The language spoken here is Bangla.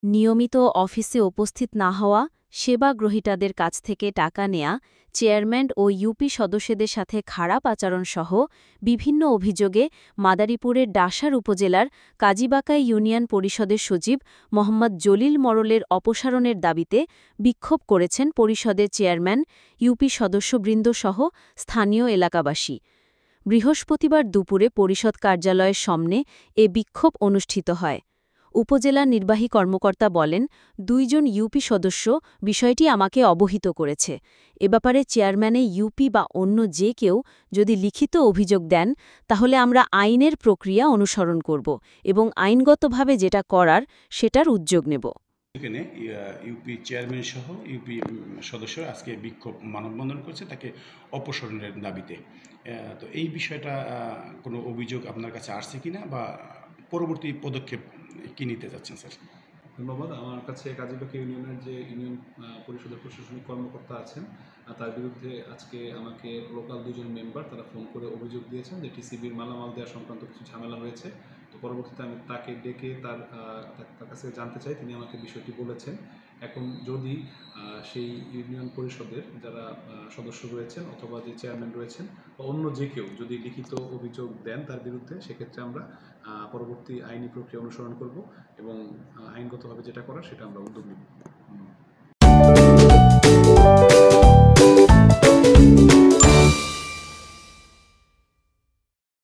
নিয়মিত অফিসে উপস্থিত না হওয়া, সেবা গ্রহীতাদের কাছ থেকে টাকা নেয়া, চেয়ারম্যান ও ইউপি সদস্যদের সাথে খারাপ আচরণসহ বিভিন্ন অভিযোগে মাদারীপুরের ডাসার উপজেলার কাজীবাকাই ইউনিয়ন পরিষদের সচিব মোহাম্মদ জলিল মরলের অপসারণের দাবিতে বিক্ষোভ করেছেন পরিষদের চেয়ারম্যান, ইউপি সদস্যবৃন্দসহ স্থানীয় এলাকাবাসী। বৃহস্পতিবার দুপুরে পরিষদ কার্যালয়ের সামনে এ বিক্ষোভ অনুষ্ঠিত হয়। উপজেলা নির্বাহী কর্মকর্তা বলেন, ২ জন ইউপি সদস্য বিষয়টি আমাকে অবহিত করেছে। এ ব্যাপারে চেয়ারম্যানে ইউপি বা অন্য যে কেউ যদি লিখিত অভিযোগ দেন, তাহলে আমরা আইনের প্রক্রিয়া অনুসরণ করব এবং আইনগতভাবে যেটা করার সেটার উদ্যোগ নেব। এখানে ইউপি চেয়ারম্যান সহ ইউপি সদস্য আজকে বিক্ষোভ মানববন্ধন করছে তাকে অপসারণের দাবিতে। তো এই বিষয়টা কোনো অভিযোগ আপনার কাছে আসছে কিনা বা পরবর্তী পদক্ষেপ কি নিতে যাচ্ছেন স্যার? ধন্যবাদ। আমার কাছে কাজীবাকী ইউনিয়নের যে ইউনিয়ন পরিষদের প্রশাসনিক কর্মকর্তা আছেন, তার বিরুদ্ধে আজকে আমাকে লোকাল ২ জন মেম্বার তারা ফোন করে অভিযোগ দিয়েছেন যে টিসিবির মালামাল দেওয়া সংক্রান্ত কিছু ঝামেলা হয়েছে। তো পরবর্তীতে আমি তাকে ডেকে তার কাছে জানতে চাই। তিনি আমাকে বিষয়টি বলেছেন। এখন যদি সেই ইউনিয়ন পরিষদের যারা সদস্য রয়েছেন অথবা যে চেয়ারম্যান রয়েছেন বা অন্য যে কেউ যদি লিখিত অভিযোগ দেন তার বিরুদ্ধে, সেক্ষেত্রে আমরা পরবর্তী আইনি প্রক্রিয়া অনুসরণ করব এবং আইনগতভাবে যেটা করার সেটা আমরা উদ্যোগ নিব।